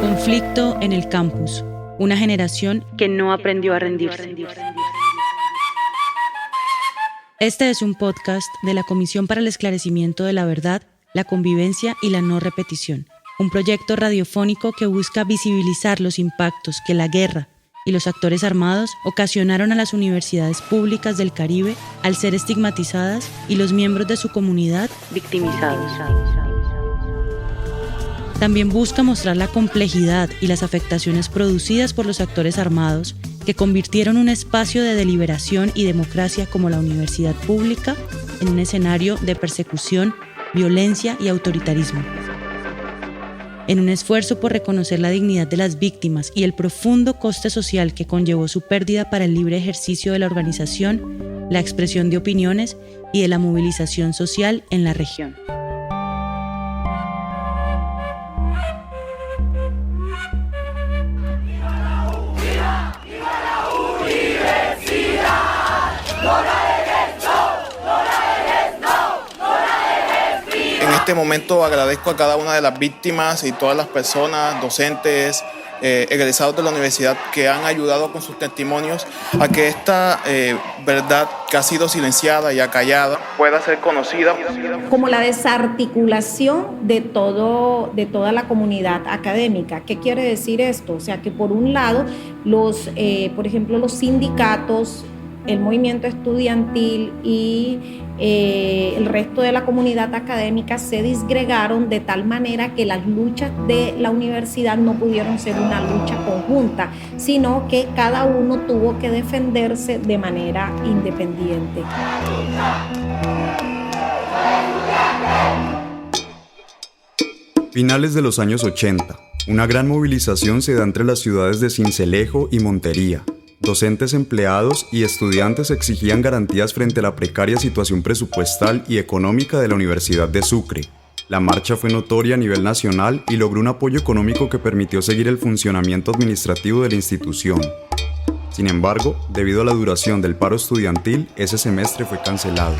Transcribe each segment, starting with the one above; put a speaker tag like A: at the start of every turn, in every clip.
A: Conflicto en el campus. Una generación que no aprendió a rendirse. Este es un podcast de la Comisión para el Esclarecimiento de la Verdad, la Convivencia y la No Repetición, un proyecto radiofónico que busca visibilizar los impactos que la guerra y los actores armados ocasionaron a las universidades públicas del Caribe al ser estigmatizadas y los miembros de su comunidad victimizados. También busca mostrar la complejidad y las afectaciones producidas por los actores armados que convirtieron un espacio de deliberación y democracia como la universidad pública en un escenario de persecución, violencia y autoritarismo. En un esfuerzo por reconocer la dignidad de las víctimas y el profundo coste social que conllevó su pérdida para el libre ejercicio de la organización, la expresión de opiniones y de la movilización social en la región.
B: En este momento agradezco a cada una de las víctimas y todas las personas, docentes, egresados de la universidad que han ayudado con sus testimonios a que esta verdad que ha sido silenciada y acallada pueda ser conocida.
C: Como la desarticulación de toda la comunidad académica. ¿Qué quiere decir esto? O sea, que por un lado, por ejemplo, los sindicatos, el movimiento estudiantil y el resto de la comunidad académica se disgregaron de tal manera que las luchas de la universidad no pudieron ser una lucha conjunta, sino que cada uno tuvo que defenderse de manera independiente.
D: Finales de los años 80, una gran movilización se da entre las ciudades de Sincelejo y Montería. Docentes, empleados y estudiantes exigían garantías frente a la precaria situación presupuestal y económica de la Universidad de Sucre. La marcha fue notoria a nivel nacional y logró un apoyo económico que permitió seguir el funcionamiento administrativo de la institución. Sin embargo, debido a la duración del paro estudiantil, ese semestre fue cancelado.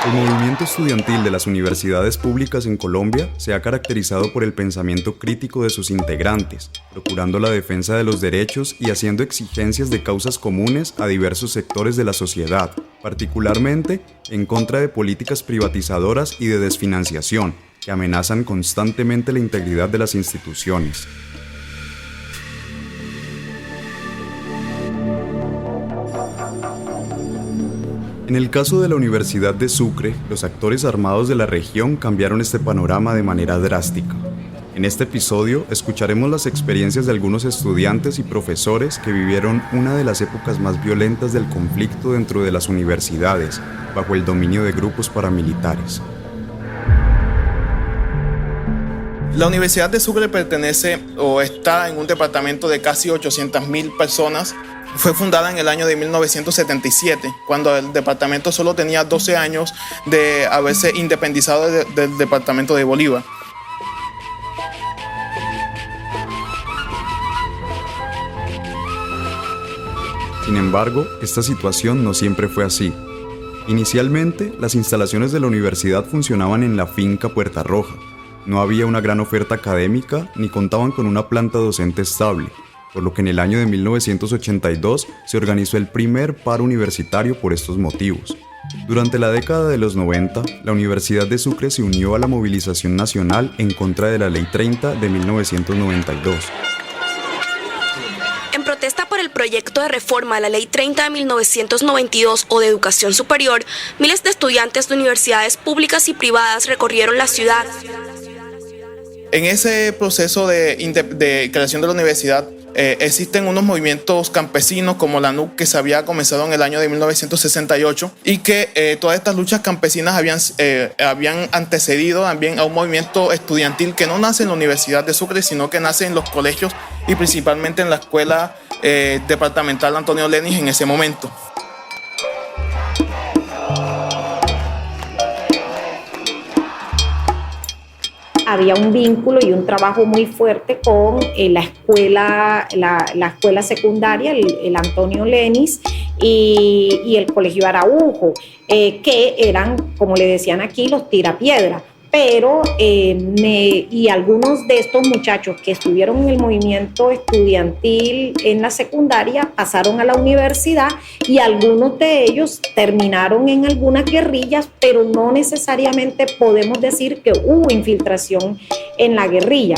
D: El movimiento estudiantil de las universidades públicas en Colombia se ha caracterizado por el pensamiento crítico de sus integrantes, procurando la defensa de los derechos y haciendo exigencias de causas comunes a diversos sectores de la sociedad, particularmente en contra de políticas privatizadoras y de desfinanciación, que amenazan constantemente la integridad de las instituciones. En el caso de la Universidad de Sucre, los actores armados de la región cambiaron este panorama de manera drástica. En este episodio escucharemos las experiencias de algunos estudiantes y profesores que vivieron una de las épocas más violentas del conflicto dentro de las universidades, bajo el dominio de grupos paramilitares.
B: La Universidad de Sucre pertenece o está en un departamento de casi 800,000 personas. Fue fundada en el año de 1977, cuando el departamento solo tenía 12 años de haberse independizado del departamento de Bolívar.
D: Sin embargo, esta situación no siempre fue así. Inicialmente, las instalaciones de la universidad funcionaban en la finca Puerta Roja. No había una gran oferta académica ni contaban con una planta docente estable, por lo que en el año de 1982 se organizó el primer paro universitario por estos motivos. Durante la década de los 90, la Universidad de Sucre se unió a la movilización nacional en contra de la Ley 30 de 1992.
E: En protesta por el proyecto de reforma a la Ley 30 de 1992 o de educación superior, miles de estudiantes de universidades públicas y privadas recorrieron la ciudad.
B: En ese proceso de creación de la universidad existen unos movimientos campesinos como la NUC que se había comenzado en el año de 1968 y que todas estas luchas campesinas habían antecedido también a un movimiento estudiantil que no nace en la Universidad de Sucre, sino que nace en los colegios y principalmente en la escuela departamental Antonio Lenis en ese momento.
C: Había un vínculo y un trabajo muy fuerte con la escuela secundaria, el Antonio Lenis y el Colegio Araujo, que eran, como le decían aquí, los tirapiedra, pero y algunos de estos muchachos que estuvieron en el movimiento estudiantil en la secundaria pasaron a la universidad y algunos de ellos terminaron en algunas guerrillas, pero no necesariamente podemos decir que hubo infiltración en la guerrilla.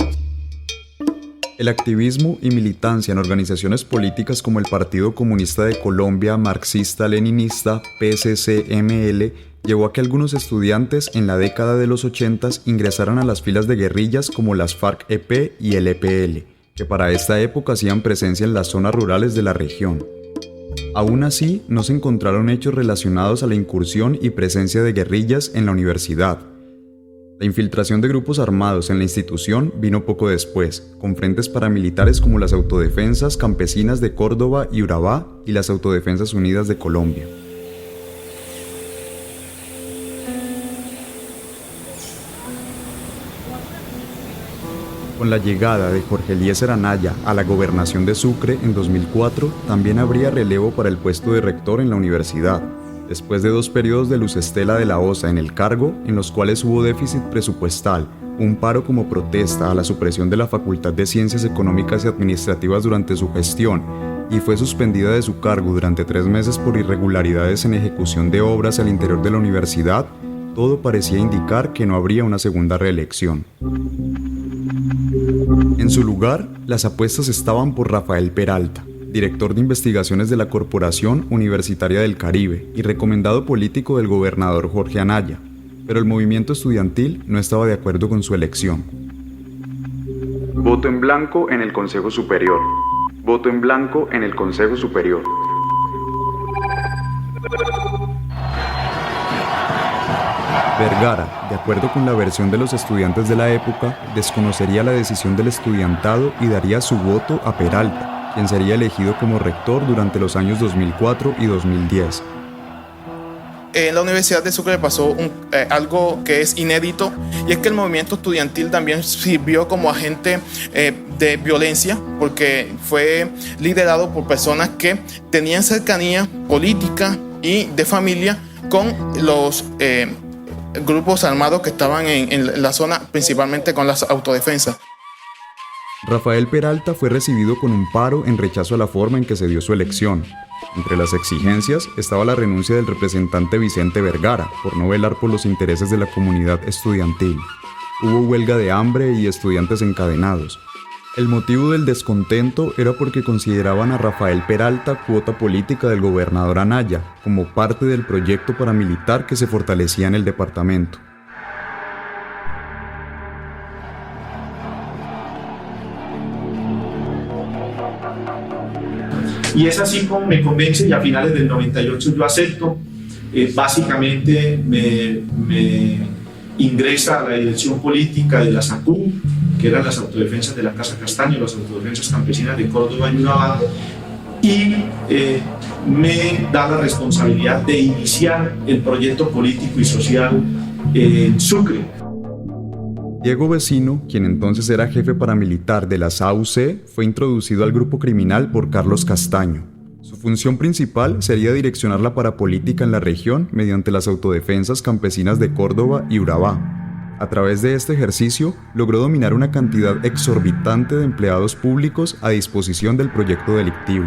D: El activismo y militancia en organizaciones políticas como el Partido Comunista de Colombia, marxista-leninista, PSC-ML, llevó a que algunos estudiantes en la década de los 80 ingresaran a las filas de guerrillas como las FARC-EP y el EPL, que para esta época hacían presencia en las zonas rurales de la región. Aún así, no se encontraron hechos relacionados a la incursión y presencia de guerrillas en la universidad. La infiltración de grupos armados en la institución vino poco después, con frentes paramilitares como las Autodefensas Campesinas de Córdoba y Urabá y las Autodefensas Unidas de Colombia. Con la llegada de Jorge Eliezer Anaya a la gobernación de Sucre en 2004, también habría relevo para el puesto de rector en la universidad, después de 2 periodos de Luz Estela de la Osa en el cargo, en los cuales hubo déficit presupuestal, un paro como protesta a la supresión de la Facultad de Ciencias Económicas y Administrativas durante su gestión, y fue suspendida de su cargo durante 3 meses por irregularidades en ejecución de obras al interior de la universidad, todo parecía indicar que no habría una segunda reelección. En su lugar, las apuestas estaban por Rafael Peralta, director de investigaciones de la Corporación Universitaria del Caribe y recomendado político del gobernador Jorge Anaya, pero el movimiento estudiantil no estaba de acuerdo con su elección. Voto en blanco en el Consejo Superior. Voto en blanco en el Consejo Superior. Vergara, de acuerdo con la versión de los estudiantes de la época, desconocería la decisión del estudiantado y daría su voto a Peralta, quien sería elegido como rector durante los años 2004 y 2010.
B: En la Universidad de Sucre pasó algo que es inédito, y es que el movimiento estudiantil también sirvió como agente de violencia, porque fue liderado por personas que tenían cercanía política y de familia con los grupos armados que estaban en la zona, principalmente con las autodefensas.
D: Rafael Peralta fue recibido con un paro en rechazo a la forma en que se dio su elección. Entre las exigencias estaba la renuncia del representante Vicente Vergara por no velar por los intereses de la comunidad estudiantil. Hubo huelga de hambre y estudiantes encadenados. El motivo del descontento era porque consideraban a Rafael Peralta cuota política del gobernador Anaya, como parte del proyecto paramilitar que se fortalecía en el departamento.
F: Y es así como me convence, y a finales del 98 yo acepto. Básicamente me ingresa a la dirección política de la SACU, que eran las autodefensas de la Casa Castaño, las autodefensas campesinas de Córdoba y Urabá, y me da la responsabilidad de iniciar el proyecto político y social en Sucre.
D: Diego Vecino, quien entonces era jefe paramilitar de la SAUC, fue introducido al grupo criminal por Carlos Castaño. Su función principal sería direccionar la parapolítica en la región mediante las autodefensas campesinas de Córdoba y Urabá. A través de este ejercicio, logró dominar una cantidad exorbitante de empleados públicos a disposición del proyecto delictivo.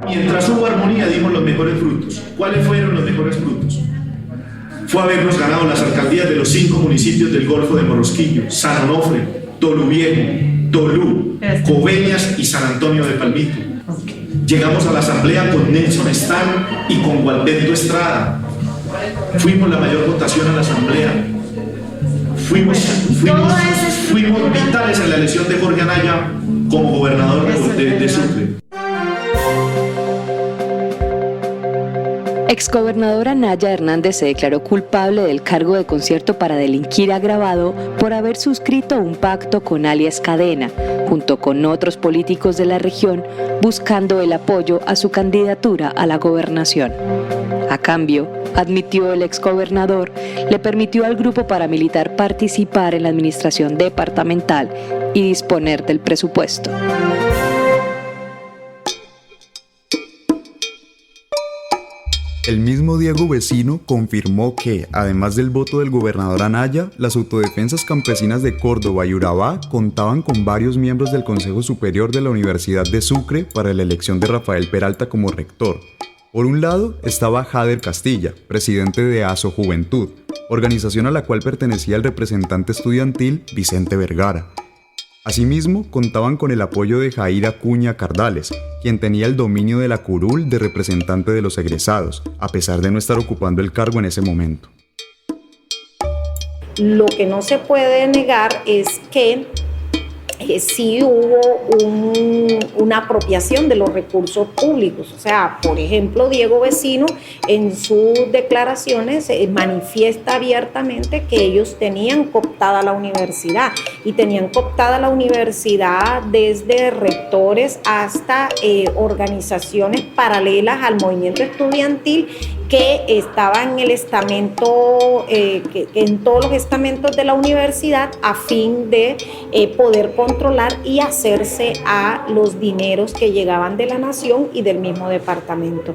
F: Mientras hubo armonía, dimos los mejores frutos. ¿Cuáles fueron los mejores frutos? Fue habernos ganado las alcaldías de los 5 municipios del Golfo de Morrosquillo: San Onofre, Tolú Viejo, Tolú, Coveñas y San Antonio de Palmito. Llegamos a la asamblea con Nelson Stan y con Gualberto Estrada. Fuimos la mayor votación a la asamblea. Fuimos vitales en la elección de Jorge Anaya como gobernador de Sucre.
G: Exgobernador Anaya Hernández se declaró culpable del cargo de concierto para delinquir agravado por haber suscrito un pacto con alias Cadena, junto con otros políticos de la región, buscando el apoyo a su candidatura a la gobernación. A cambio, admitió el exgobernador, le permitió al grupo paramilitar participar en la administración departamental y disponer del presupuesto.
D: El mismo Diego Vecino confirmó que, además del voto del gobernador Anaya, las autodefensas campesinas de Córdoba y Urabá contaban con varios miembros del Consejo Superior de la Universidad de Sucre para la elección de Rafael Peralta como rector. Por un lado estaba Jader Castilla, presidente de ASO Juventud, organización a la cual pertenecía el representante estudiantil Vicente Vergara. Asimismo, contaban con el apoyo de Jair Acuña Cardales, quien tenía el dominio de la curul de representante de los egresados, a pesar de no estar ocupando el cargo en ese momento.
C: Lo que no se puede negar es que sí hubo una apropiación de los recursos públicos. O sea, por ejemplo, Diego Vecino en sus declaraciones manifiesta abiertamente que ellos tenían cooptada la universidad y tenían cooptada la universidad desde rectores hasta organizaciones paralelas al movimiento estudiantil que estaban en el estamento, en todos los estamentos de la universidad a fin de poder controlar y hacerse a los dineros que llegaban de la nación y del mismo departamento.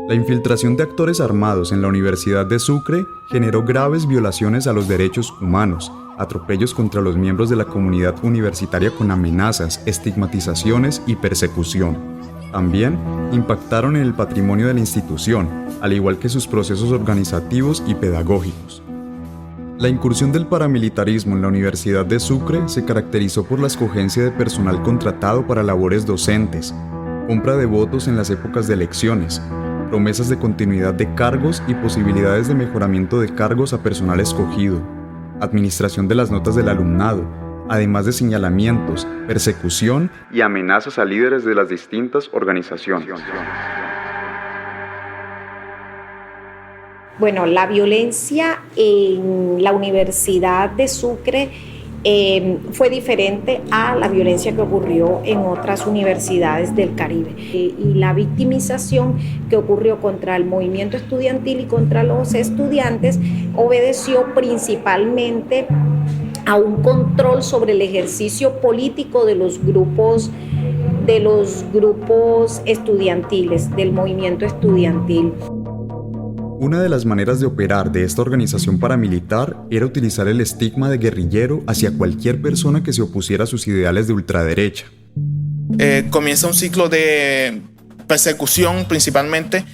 D: La infiltración de actores armados en la Universidad de Sucre generó graves violaciones a los derechos humanos, atropellos contra los miembros de la comunidad universitaria con amenazas, estigmatizaciones y persecución. También impactaron en el patrimonio de la institución, al igual que sus procesos organizativos y pedagógicos. La incursión del paramilitarismo en la Universidad de Sucre se caracterizó por la escogencia de personal contratado para labores docentes, compra de votos en las épocas de elecciones, promesas de continuidad de cargos y posibilidades de mejoramiento de cargos a personal escogido, administración de las notas del alumnado, además de señalamientos, persecución y amenazas a líderes de las distintas organizaciones.
C: Bueno, la violencia en la Universidad de Sucre fue diferente a la violencia que ocurrió en otras universidades del Caribe. Y la victimización que ocurrió contra el movimiento estudiantil y contra los estudiantes obedeció principalmente a un control sobre el ejercicio político de los grupos estudiantiles, del movimiento estudiantil.
D: Una de las maneras de operar de esta organización paramilitar era utilizar el estigma de guerrillero hacia cualquier persona que se opusiera a sus ideales de ultraderecha.
B: Comienza un ciclo de persecución principalmente,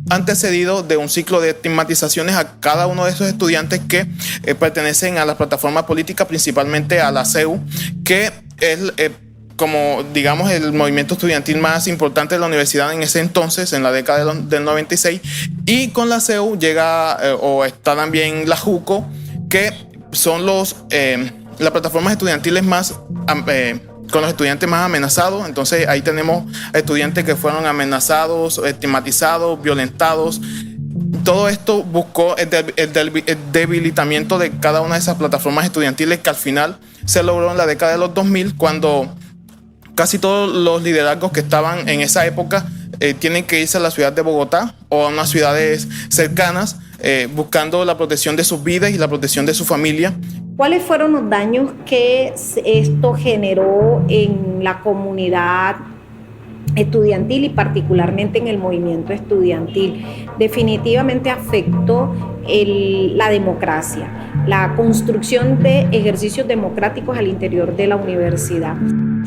B: antecedido de un ciclo de estigmatizaciones a cada uno de esos estudiantes que pertenecen a la plataforma política, principalmente a la CEU, que es como digamos el movimiento estudiantil más importante de la universidad en ese entonces, en la década del 96, y con la CEU llega o está también la JUCO, que son las plataformas estudiantiles más con los estudiantes más amenazados. Entonces ahí tenemos estudiantes que fueron amenazados, estigmatizados, violentados. Todo esto buscó el debilitamiento de cada una de esas plataformas estudiantiles, que al final se logró en la década de los 2000, cuando casi todos los liderazgos que estaban en esa época tienen que irse a la ciudad de Bogotá o a unas ciudades cercanas buscando la protección de sus vidas y la protección de su familia.
C: ¿Cuáles fueron los daños que esto generó en la comunidad estudiantil y particularmente en el movimiento estudiantil? Definitivamente afectó la democracia, la construcción de ejercicios democráticos al interior de la universidad.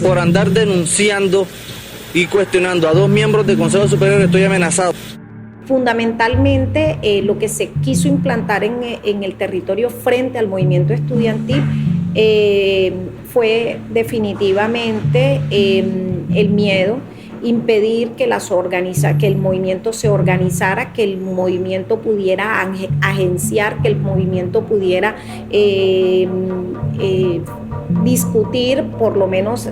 H: Por andar denunciando y cuestionando a 2 miembros del Consejo Superior estoy amenazado.
C: Fundamentalmente lo que se quiso implantar en el territorio frente al movimiento estudiantil fue definitivamente el miedo, impedir que el movimiento se organizara, que el movimiento pudiera agenciar, que el movimiento pudiera discutir por lo menos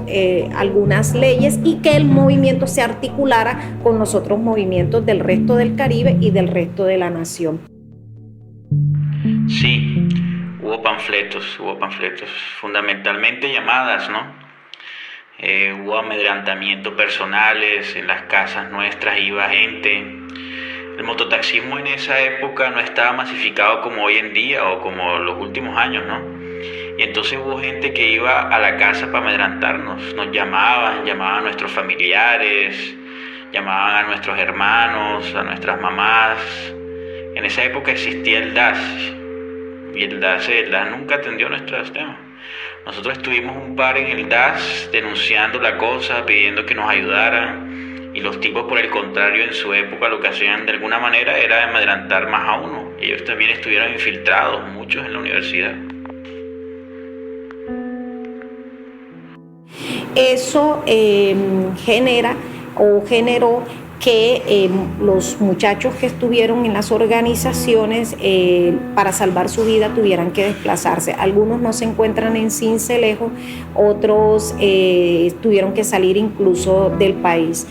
C: algunas leyes, y que el movimiento se articulara con los otros movimientos del resto del Caribe y del resto de la nación.
I: Sí, hubo panfletos, fundamentalmente llamadas, ¿no? Hubo amedrentamientos personales, en las casas nuestras iba gente. El mototaxismo en esa época no estaba masificado como hoy en día o como los últimos años, ¿no? Y entonces hubo gente que iba a la casa para amedrantarnos, nos llamaban a nuestros familiares, llamaban a nuestros hermanos, a nuestras mamás. En esa época existía el DAS, y el DAS nunca atendió nuestros temas. Nosotros estuvimos un par en el DAS denunciando la cosa, pidiendo que nos ayudaran, y los tipos, por el contrario, en su época lo que hacían de alguna manera era amedrantar más a uno. Ellos también estuvieron infiltrados, muchos en la universidad.
C: Eso generó que los muchachos que estuvieron en las organizaciones para salvar su vida tuvieran que desplazarse. Algunos no se encuentran en Sincelejo, otros tuvieron que salir incluso del país.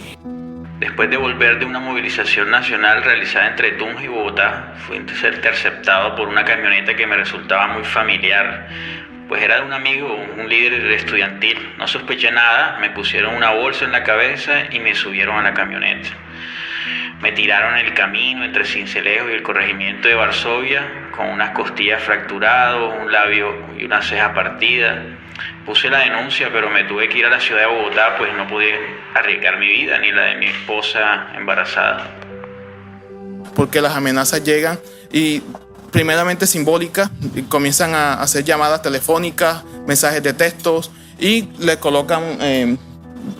I: Después de volver de una movilización nacional realizada entre Tunja y Bogotá, fui interceptado por una camioneta que me resultaba muy familiar. Pues era de un amigo, un líder estudiantil. No sospeché nada, me pusieron una bolsa en la cabeza y me subieron a la camioneta. Me tiraron en el camino entre Sincelejo y el corregimiento de Varsovia, con unas costillas fracturadas, un labio y una ceja partida. Puse la denuncia, pero me tuve que ir a la ciudad de Bogotá, pues no pude arriesgar mi vida ni la de mi esposa embarazada.
B: Porque las amenazas llegan y primeramente simbólicas, y comienzan a hacer llamadas telefónicas, mensajes de textos y le colocan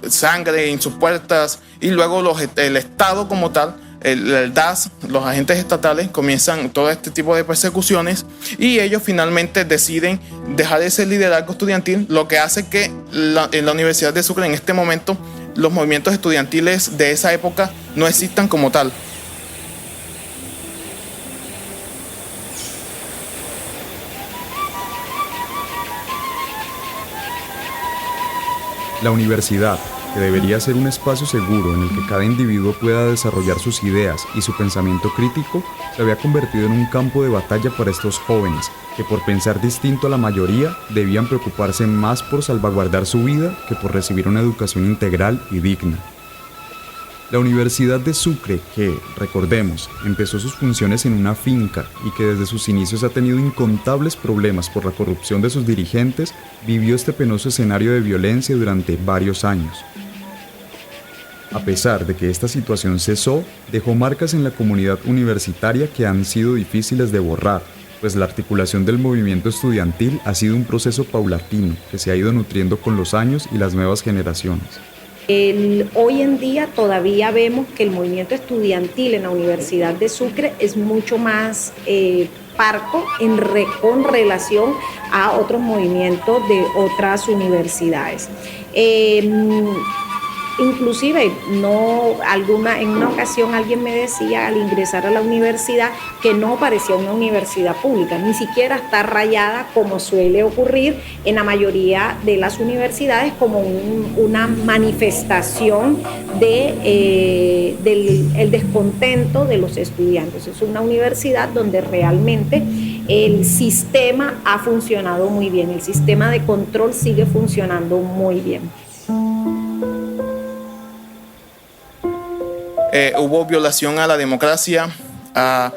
B: sangre en sus puertas, y luego el Estado como tal, el DAS, los agentes estatales comienzan todo este tipo de persecuciones, y ellos finalmente deciden dejar ese liderazgo estudiantil, lo que hace que en la Universidad de Sucre en este momento los movimientos estudiantiles de esa época no existan como tal.
D: La universidad, que debería ser un espacio seguro en el que cada individuo pueda desarrollar sus ideas y su pensamiento crítico, se había convertido en un campo de batalla para estos jóvenes, que por pensar distinto a la mayoría, debían preocuparse más por salvaguardar su vida que por recibir una educación integral y digna. La Universidad de Sucre, que, recordemos, empezó sus funciones en una finca y que desde sus inicios ha tenido incontables problemas por la corrupción de sus dirigentes, vivió este penoso escenario de violencia durante varios años. A pesar de que esta situación cesó, dejó marcas en la comunidad universitaria que han sido difíciles de borrar, pues la articulación del movimiento estudiantil ha sido un proceso paulatino que se ha ido nutriendo con los años y las nuevas generaciones.
C: Hoy en día todavía vemos que el movimiento estudiantil en la Universidad de Sucre es mucho más parco con relación a otros movimientos de otras universidades. Inclusive, en una ocasión alguien me decía al ingresar a la universidad que no parecía una universidad pública, ni siquiera está rayada como suele ocurrir en la mayoría de las universidades como una manifestación del descontento de los estudiantes. Es una universidad donde realmente el sistema ha funcionado muy bien, el sistema de control sigue funcionando muy bien.
B: Hubo violación a la democracia, a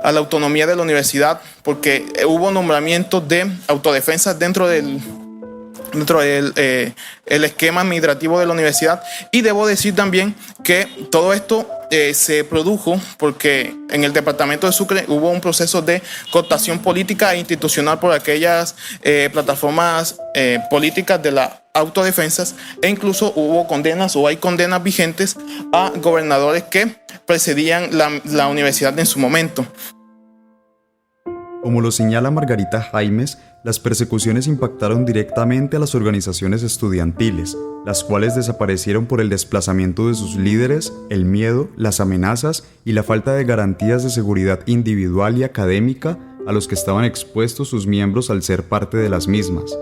B: la autonomía de la universidad, porque hubo nombramientos de autodefensas dentro del el esquema administrativo de la universidad. Y debo decir también que todo esto se produjo porque en el departamento de Sucre hubo un proceso de cooptación política e institucional por aquellas plataformas políticas de las autodefensas, e incluso hubo condenas o hay condenas vigentes a gobernadores que precedían la universidad en su momento.
D: Como lo señala Margarita Jaimes, las persecuciones impactaron directamente a las organizaciones estudiantiles, las cuales desaparecieron por el desplazamiento de sus líderes, el miedo, las amenazas y la falta de garantías de seguridad individual y académica a los que estaban expuestos sus miembros al ser parte de las mismas.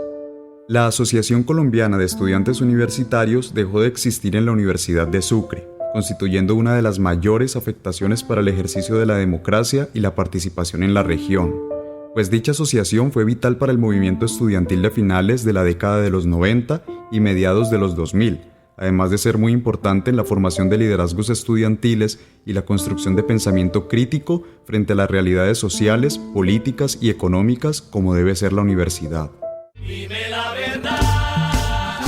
D: La Asociación Colombiana de Estudiantes Universitarios dejó de existir en la Universidad de Sucre, constituyendo una de las mayores afectaciones para el ejercicio de la democracia y la participación en la región, pues dicha asociación fue vital para el movimiento estudiantil de finales de la década de los 90 y mediados de los 2000, además de ser muy importante en la formación de liderazgos estudiantiles y la construcción de pensamiento crítico frente a las realidades sociales, políticas y económicas como debe ser la universidad.
J: Dime la verdad,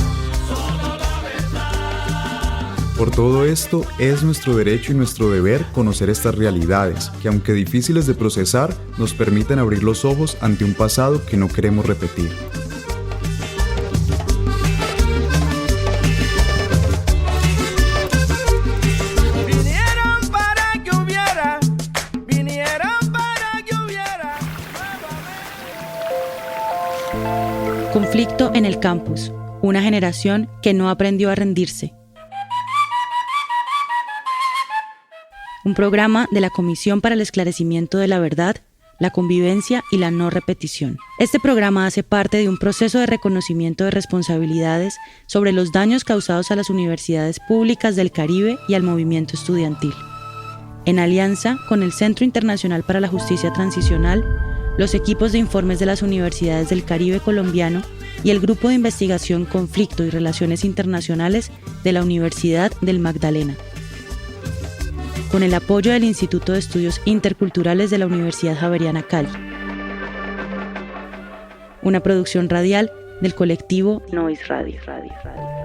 J: solo la verdad.
D: Por todo esto, es nuestro derecho y nuestro deber conocer estas realidades, que aunque difíciles de procesar, nos permiten abrir los ojos ante un pasado que no queremos repetir.
A: Conflicto en el campus, una generación que no aprendió a rendirse. Un programa de la Comisión para el Esclarecimiento de la Verdad, la Convivencia y la No Repetición. Este programa hace parte de un proceso de reconocimiento de responsabilidades sobre los daños causados a las universidades públicas del Caribe y al movimiento estudiantil. En alianza con el Centro Internacional para la Justicia Transicional, los equipos de informes de las universidades del Caribe colombiano y el Grupo de Investigación Conflicto y Relaciones Internacionales de la Universidad del Magdalena. Con el apoyo del Instituto de Estudios Interculturales de la Universidad Javeriana Cali. Una producción radial del colectivo Noise Radio.